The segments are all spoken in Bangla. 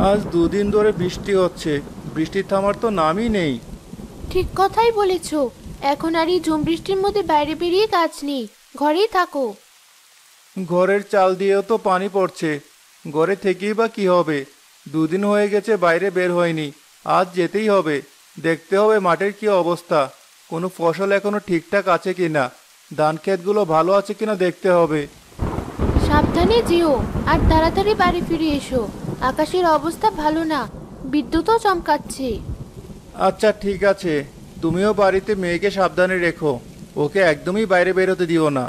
আজ দুদিন ধরে বৃষ্টি হচ্ছে। বৃষ্টি থামার তো নামই নেই। ঠিক কথাই বলেছো। এখন আর এই ঝুম বৃষ্টির মধ্যে বাইরে বেরিয়ে কাজ নেই, ঘরেই থাকো। ঘরের চাল দিয়েও তো পানি পড়ছে। ঘরে থেকেই বা কি হবে? দুদিন হয়ে গেছে বাইরে বের হয়নি। আজ যেতেই হবে। দেখতে হবে মাঠের কি অবস্থা, কোনো ফসল এখনো ঠিকঠাক আছে কিনা, ধান ক্ষেতগুলো ভালো আছে কিনা দেখতে হবে। সাবধানে যেও, আর তাড়াতাড়ি বাড়ি ফিরে এসো। আকাশের অবস্থা ভালো না, বিদ্যুৎও চমকাচ্ছে। আচ্ছা ঠিক আছে, তুমিও বাড়িতে মেয়েকে সাবধানে রেখো। ওকে একদমই বাইরে বেরোতে দিও না।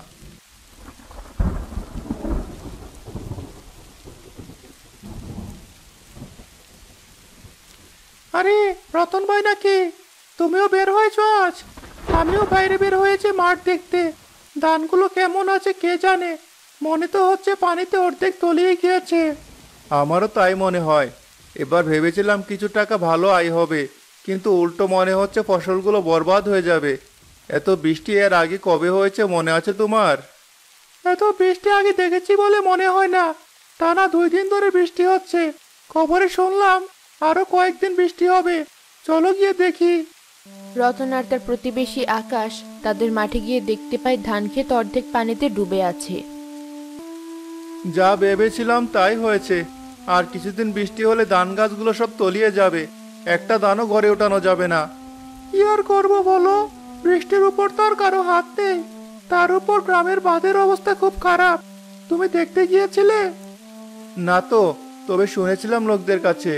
আরে, রতন ভাই নাকি? তুমিও বের হয়েছো আজ? আমিও বাইরে বের হয়েছি মাঠ দেখতে। ধানগুলো কেমন আছে কে জানে। মনে তো হচ্ছে পানিতে অর্ধেক তলিয়ে গিয়েছে। আমারও তাই মনে হয়। এবার ভেবেছিলাম কিছু টাকা ভালো আয় হবে, কিন্তু উল্টো মনে হচ্ছে ফসলগুলো বরবাদ হয়ে যাবে। এত বৃষ্টি এর আগে কবে হয়েছে মনে আছে তোমার? এত বৃষ্টি আগে দেখেছি বলে মনে হয় না। টানা 2 দিন ধরে বৃষ্টি হচ্ছে। খবরে শুনলাম আরো কয়েকদিন বৃষ্টি হবে। চলো গিয়ে দেখি। রতন আর তার প্রতিবেশী আকাশ তাদের মাঠে গিয়ে দেখতে পায় ধান ক্ষেত অর্ধেক পানিতে ডুবে আছে। যা ভেবেছিলাম তাই হয়েছে। আর কিছুদিন বৃষ্টি হলে ধান গাছগুলো সব তলিয়ে যাবে। একটা ধানও ঘরে ওঠানো যাবে না। কি আর করবো বলো? বৃষ্টির উপর তো আর কারো হাত নেই। তার উপর গ্রামের বাঁধের অবস্থা খুব খারাপ। তুমি দেখতে গিয়েছিলে? না তো, তবে শুনেছিলাম লোকদের কাছে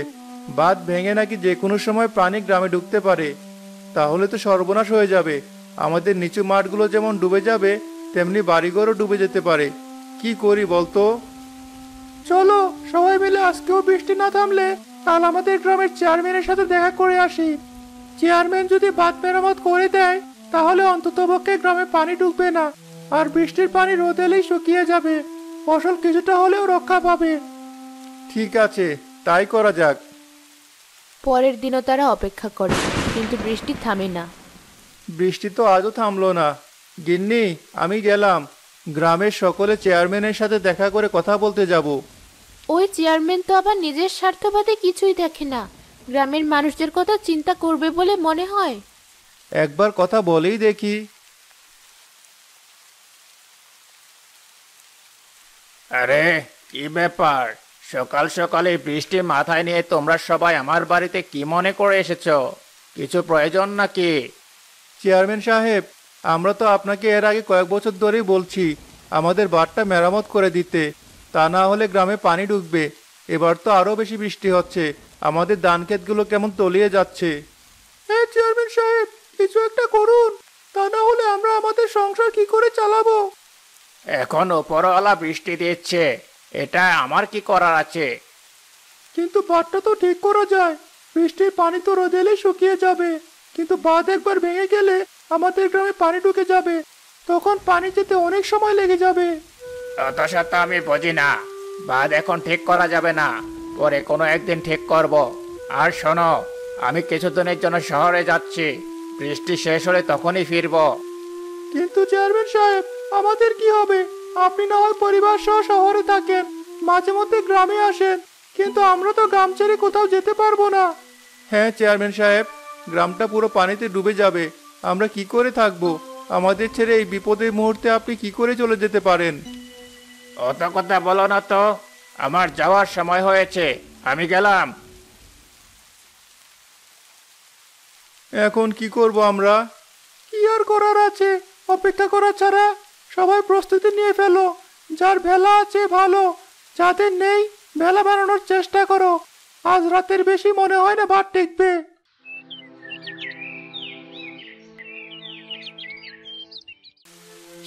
বাঁধ ভেঙে নাকি যে কোনো সময় প্রাণী গ্রামে ঢুকতে পারে। তাহলে তো সর্বনাশ হয়ে যাবে। আমাদের নিচু মাঠগুলো যেমন ডুবে যাবে, তেমনি বাড়িঘরও ডুবে যেতে পারে। কি করি বলতো? চলো সবাই মিলে আজকেও বৃষ্টি না থামলে কাল আমাদের গ্রামের চেয়ারম্যানের সাথে দেখা করে আসি। চেয়ারম্যান যদি বাঁধ মেরামত করে দেয়, তাহলে অন্ততপক্ষে গ্রামে পানি ঢুকবে না। আর বৃষ্টির পানি রোদ এলেই শুকিয়ে যাবে। ফসল কিছুটা হলেও রক্ষা পাবে। ঠিক আছে, তাই করা যাক। পরের দিনও তারা অপেক্ষা করে, কিন্তু বৃষ্টি থামে না। বৃষ্টি তো আজও থামলো না। গিন্নি, আমি গেলাম। গ্রামের সকলে চেয়ারম্যানের সাথে দেখা করে কথা বলতে যাব। ওই চেয়ারম্যান তো আবার নিজের স্বার্থবাদে কিছুই দেখে না, গ্রামের মানুষদের কথা চিন্তা করবে বলে মনে হয়। একবার কথা বলেই দেখি। আরে, কি ব্যাপার? সকাল সকালে বৃষ্টি মাথায় নিয়ে তোমরা সবাই আমার বাড়িতে কি মনে করে এসেছো? কিছু প্রয়োজন নাকি? চেয়ারম্যান সাহেব, আমরা তো আপনাকে এর আগে কয়েক বছর ধরেই বলছি আমাদের বাঁধটা মেরামত করে দিতে। তা না হলে গ্রামে পানি ঢুকবে। এবার তো আরো বেশি বৃষ্টি হচ্ছে। আমাদের ধান ক্ষেতগুলো কেমন তলিয়ে যাচ্ছে। হ্যাঁ চেয়ারম্যান সাহেব, কিছু একটা করুন। তা না হলে আমরা আমাদের সংসার কি করে চালাবো? এখন ওপরওয়ালা বৃষ্টি দিচ্ছে, এটা আমার কি করার আছে? কিন্তু বাঁধটা তো ঠিক করা যায়। বৃষ্টির পানি তো রোদ এলেই শুকিয়ে যাবে। কিন্তু বাঁধ একবার ভেঙে গেলে আমাদের গ্রামে পানি ঢুকে যাবে। তখন পানি যেতে অনেক সময় লেগে যাবে। অত শত আমি বুঝি না। বাদ এখন ঠিক করা যাবে না, পরে কোনো একদিন ঠিক করব। আর শোনো, আমি কিছুদিনের জন্য শহরে যাচ্ছি। বৃষ্টি শেষ হলে তখনই ফিরবো। কিন্তু চেয়ারম্যান সাহেব, আমাদের কি হবে? আপনি না হয় পরিবার সহ শহরে থাকেন, মাঝে মধ্যে গ্রামে আসেন, কিন্তু আমরা তো গ্রাম ছেড়ে কোথাও যেতে পারবো না। হ্যাঁ চেয়ারম্যান সাহেব, গ্রামটা পুরো পানিতে ডুবে যাবে। আমরা কি করে থাকবো? আমাদের ছেড়ে এই বিপদের মুহূর্তে আপনি কি করে চলে যেতে পারেন? অত কথা বলো না তো। আমার যাওয়ার সময় হয়েছে, আমি গেলাম। এখন কি করব আমরা? কি আর করার আছে, অপেক্ষা করা ছাড়া। সবাই প্রস্তুতি নিয়ে ফেলো। যার ভেলা আছে ভালো, যাদের নেই ভেলা বানানোর চেষ্টা করো। আজ রাতের বেশি মনে হয় না ভাত টেকবে।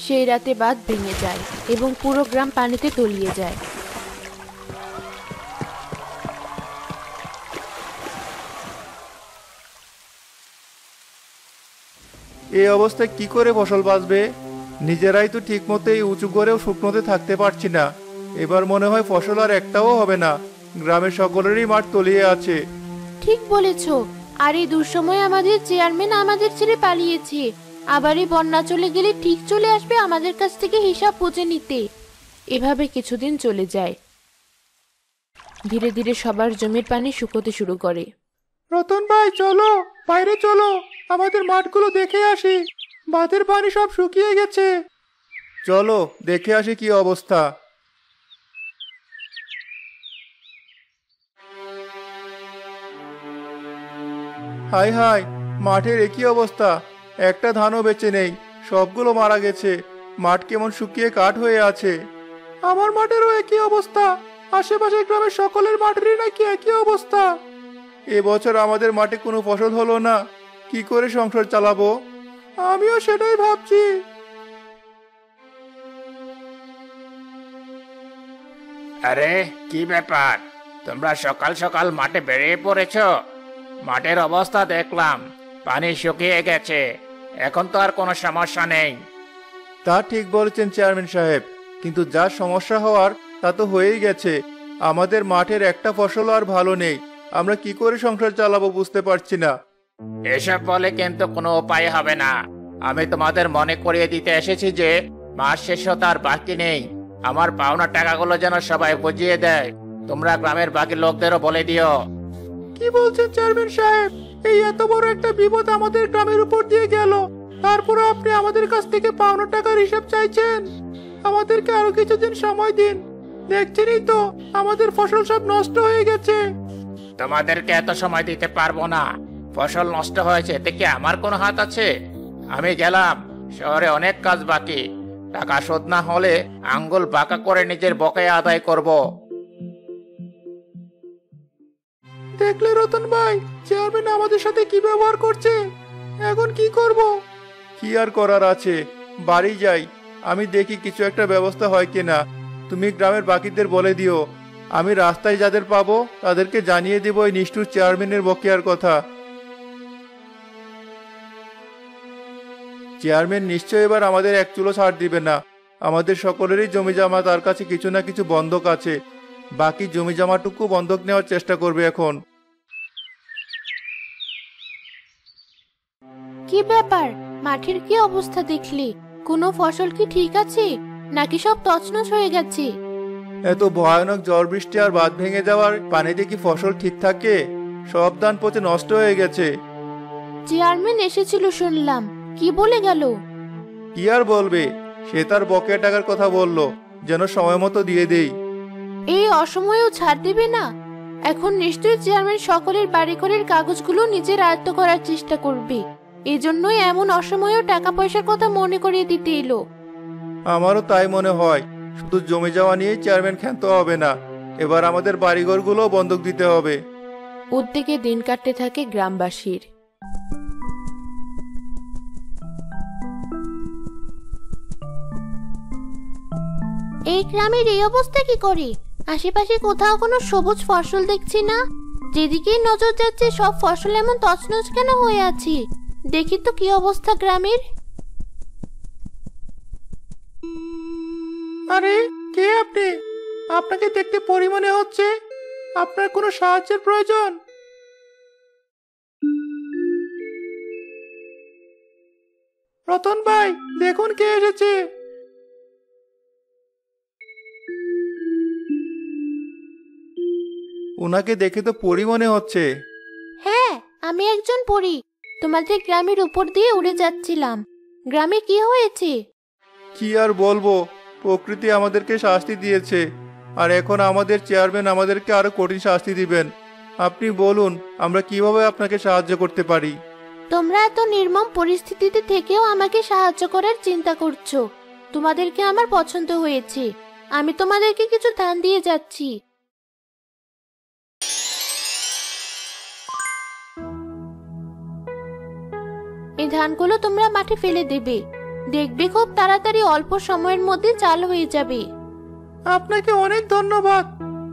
সেই রাতে বাঁধ ভেঙে যায় এবং পুরো গ্রাম পানিতে তলিয়ে যায়। এই অবস্থায় কি করে ফসল বাঁচবে? নিজেরাই তো ঠিক মতো এই উঁচু করেও শুকনোতে থাকতে পারছি না। এবার মনে হয় ফসল আর একটাও হবে না। গ্রামের সকলেরই মাঠ তলিয়ে আছে। ঠিক বলেছ। আর এই দুঃসময়ে আমাদের চেয়ারম্যান আমাদের ছেড়ে পালিয়েছে। আবার এই বন্যা চলে গেলে ঠিক চলে আসবে আমাদের কাছ থেকে হিসাব বুঝে নিতে। এভাবে কিছুদিন চলে যায়। ধীরে ধীরে সবার জমির পানি শুকোতে শুরু করে। রতন ভাই চলো, বাইরে চলো, আমাদের মাঠগুলো দেখে আসি। বাঁধের পানি সব শুকিয়ে গেছে। চলো দেখে আসি কি অবস্থা। হাই হাই, মাঠের একই অবস্থা, একটা ধানও বেঁচে নেই, সবগুলো মারা গেছে। মাঠ কেমন শুকিয়ে কাঠ হয়ে আছে। আমার মাঠেরও একই অবস্থা, আশেপাশের গ্রামের সকলের মাঠেরই নাকি একই অবস্থা। এবছর আমাদের মাঠে কোনো ফসল হলো না, কি করে সংসার চালাবো? আমিও সেটাই ভাবছি। আরে কি ব্যাপার, তোমরা সকাল সকাল মাঠে বেরিয়ে পড়েছো? মাঠের অবস্থা দেখলাম, পানি শুকিয়ে গেছে, এখন তো আর কোনো সমস্যা নেই। তা ঠিক বলেছেন চেয়ারম্যান সাহেব, কিন্তু যা সমস্যা হওয়ার তা তো হয়েই গেছে। আমাদের মাঠের একটা ফসল আর ভালো নেই, আমরা কি করে সংসার চালাবো বুঝতে পারছি না। এসব বলে কিন্তু কোনো উপায় হবে না। আমি তোমাদের মনে করিয়ে দিতে এসেছি যে মাস শেষ হতে আর বাকি নেই। আমার পাওনা টাকাগুলো যেন সবাই বুঝিয়ে দেয়। তোমরা গ্রামের বাকি লোকদেরও বলে দিও। কি বলছেন চেয়ারম্যান সাহেব? এই এত বড় একটা বিপদ আমাদের গ্রামের উপর দিয়ে গেল, তারপরে আপনি আমাদের কাছ থেকে পাওনা টাকার হিসাব চাইছেন? আমাদেরকে আরো কিছুদিন সময় দিন, দেখছেনই তো আমাদের ফসল সব নষ্ট হয়ে গেছে। তোমাদেরকে এত সময় দিতে পারবো না। ফসল নষ্ট হয়েছে এতে কি আমার কোনো হাত আছে? আমি গেলাম, শহরে অনেক কাজ বাকি। টাকা শোধ না হলে আঙ্গুল বাঁকা করে নিজের বকেয়া আদায় করব। দেখলে রতন ভাই, চেয়ারম্যান আমাদের সাথে কি ব্যবহার করছে। এখন কি করব? কি আর করার আছে, বাড়ি যাই, আমি দেখি কিছু একটা ব্যবস্থা হয় কিনা। তুমি গ্রামের বাকিদের বলে দিও, আমি রাস্তায় যাদের পাবো তাদেরকে জানিয়ে দেব এই নিষ্ঠুর চেয়ারম্যানের বকেয়ার কথা। চেয়ারম্যান নিশ্চয় এবার আমাদের এক চুলো ছাড় দিবে না। আমাদের সকলেরই জমি জমা তার কাছে কিছু না কিছু বন্ধক আছে, বাকি জমি জমাটুকু বন্ধক নেওয়ার চেষ্টা করবে এখন। কি ব্যাপার, মাঠের কি অবস্থা দেখলি? কোনো ফসল কি ঠিক আছে নাকি সব তছনছ হয়ে গেছে? এত ভয়ানক ঝড় বৃষ্টি আর বাঁধ ভেঙে যাওয়ার পানিতে কি ফসল ঠিক থাকে? সব ধান পচে নষ্ট হয়ে গেছে। চেয়ারম্যান এসেছিল শুনলাম, কি বলে গেল? কি আর বলবে, সে তার বকেয়া টাকার কথা বললো, যেন সময় মতো দিয়ে দেই। এই অসময়েও ছাড় দেবে না? এখন নিশ্চয়ই চেয়ারম্যান সকলের বাড়িঘরের কাগজগুলো নিজের আয়ত্ত করার চেষ্টা করবে। এজন্যই এমন অসময়েও টাকা পয়সার কথা মনে করিয়ে দিতে এলো। আমারও তাই মনে হয়। শুধু জমি যাওয়া নিয়ে চেয়ারম্যান ক্ষান্ত হবে না, এবার আমাদের বাড়িঘরগুলো বন্ধক দিতে হবে। উদ্যোগে দিন কাটতে থাকে গ্রামবাসীর। এই গ্রামের এই অবস্থা কি করে? আশেপাশে কোথাও কোনো সবুজ ফসল দেখছি না। যেদিকেই নজর যাচ্ছে সব ফসল এমন তছনছ কেন হয়ে আছে? দেখি তো কি অবস্থা গ্রামের। আরে কে আপনি? আপনাকে দেখতে পরী মনে হচ্ছে। আপনার কোনো সাহায্যের প্রয়োজন? রতন ভাই, দেখুন কে এসেছে। ওনাকে দেখে তো পরী মনে হচ্ছে। হ্যাঁ, আমি একজন পরী। তোমাদের গ্রামের উপর দিয়ে উড়ে যাচ্ছিলাম। গ্রামে কি হয়েছে? কি আর বলবো, প্রকৃতি আমাদেরকে শাস্তি দিয়েছে, আর এখন আমাদের চেয়ারম্যান আমাদেরকে আরো কঠিন শাস্তি দিবেন। আপনি বলুন, আমরা কিভাবে আপনাকে সাহায্য করতে পারি? তোমরা এত নির্মম পরিস্থিতিতে থেকেও আমাকে সাহায্য করার চিন্তা করছো। তোমাদেরকে আমার পছন্দ হয়েছে। আমি তোমাদেরকে কিছু দান দিয়ে যাচ্ছি। এই ধানগুলো তোমরা মাঠে ফেলে দেবে। দেখবে খুব তাড়াতাড়ি অল্প সময়ের মধ্যে চাল হয়ে যাবে। আপনাকে অনেক ধন্যবাদ,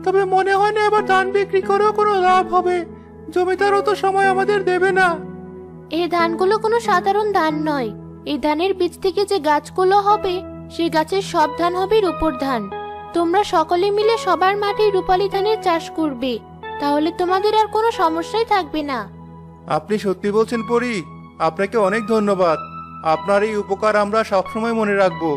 তবে মনে হয় না এবার ধান বিক্রি করেও কোনো লাভ হবে। জমিদারও তো সময় আমাদের দেবে না। এই ধানগুলো কোনো সাধারণ ধান নয়। এই ধানের বীজ থেকে যে গাছগুলো হবে, সেই গাছের সব ধান হবে রূপোর ধান। তোমরা সকলে মিলে সবার মাঠে রূপালী ধানের চাষ করবে, তাহলে তোমাদের আর কোনো সমস্যাই থাকবে না। আপনি সত্যি বলছেন পরী, আপনাকে অনেক ধন্যবাদ। আপনার এই উপকার আমরা সবসময় মনে রাখবো।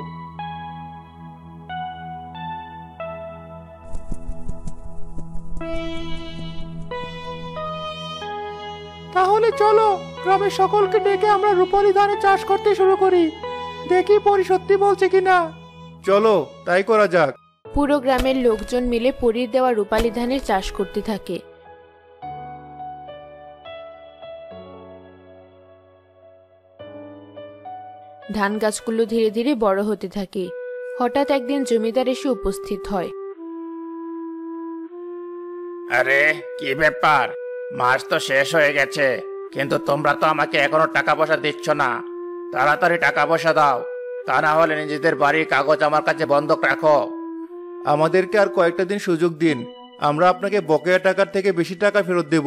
চলো গ্রামের সকলকে ডেকে আমরা রূপালী ধানে চাষ করতে শুরু করি, দেখি পরি সত্যি বলছে কিনা। চলো তাই করা যাক। পুরো গ্রামের লোকজন মিলে পরীর দেওয়া রূপালী ধানের চাষ করতে থাকে। ধান গাছগুলো ধীরে ধীরে বড় হতে থাকে। হঠাৎ একদিন জমিদার এসে উপস্থিত হয়। আরে কি ব্যাপার, মাস তো শেষ হয়ে গেছে, কিন্তু তোমরা তো আমাকে এখনো টাকা পয়সা দিচ্ছ না। তাড়াতাড়ি টাকা পয়সা দাও, তা না হলে নিজেদের বাড়ির কাগজ আমার কাছে বন্ধক রাখো। আমাদেরকে আর কয়েকটা দিন সুযোগ দিন, আমরা আপনাকে বকেয়া টাকার থেকে বেশি টাকা ফেরত দেব।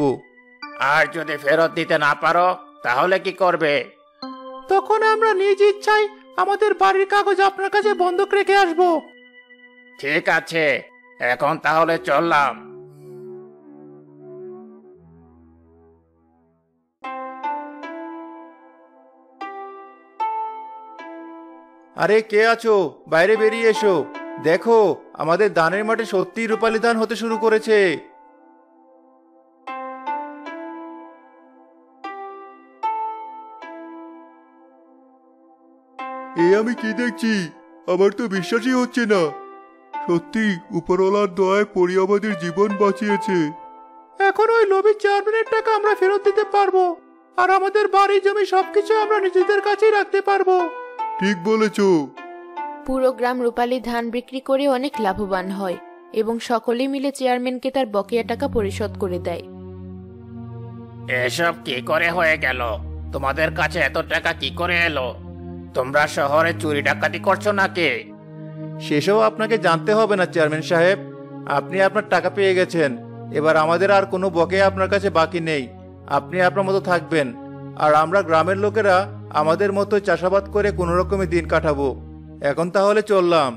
আর যদি ফেরত দিতে না পারো তাহলে কি করবে? তখন আমরা নিজ ইচ্ছায় আমাদের বাড়ির কাগজ আপনার কাছে বন্ধক রেখে আসব। ঠিক আছে, এখন তাহলে চললাম। আরে কে আছো, বাইরে বেরিয়ে এসো। দেখো আমাদের ধানের মাঠে সত্যিই রূপালী ধান হতে শুরু করেছে। এ আমি কি দেখছি, আমার তো বিশ্বাসই হচ্ছে না। সত্যি উপরওয়ালার দয়ায় পরি আমাদের জীবন বাঁচিয়েছে। এখন ওই লোভী চেয়ারম্যানের টাকা আমরা ফেরত দিতে পারবো, আর আমাদের বাড়ি জমি সবকিছু আমরা নিজেদের কাছেই রাখতে পারবো। ঠিক বলেছো। পুরো গ্রাম রূপালী ধান বিক্রি করে অনেক লাভবান হয় এবং সকলে মিলে চেয়ারম্যানকে তার বকেয়া টাকা পরিশোধ করে দেয়। এসব কি করে হয়ে গেল? তোমাদের কাছে এত টাকা কি করে এলো? তোমরা শহরে চুরি ডাকাতি করছো নাকি? সেসব আপনাকে জানতে হবে না চেয়ারম্যান সাহেব, আপনি আপনার টাকা পেয়ে গেছেন। এবার আমাদের আর কোনো বকেয়া আপনার কাছে বাকি নেই। আপনি আপনার মতো থাকবেন, আর আমরা গ্রামের লোকেরা আমাদের মতো চাষাবাদ করে কোনো রকমে দিন কাটাবো। এখন তাহলে চললাম।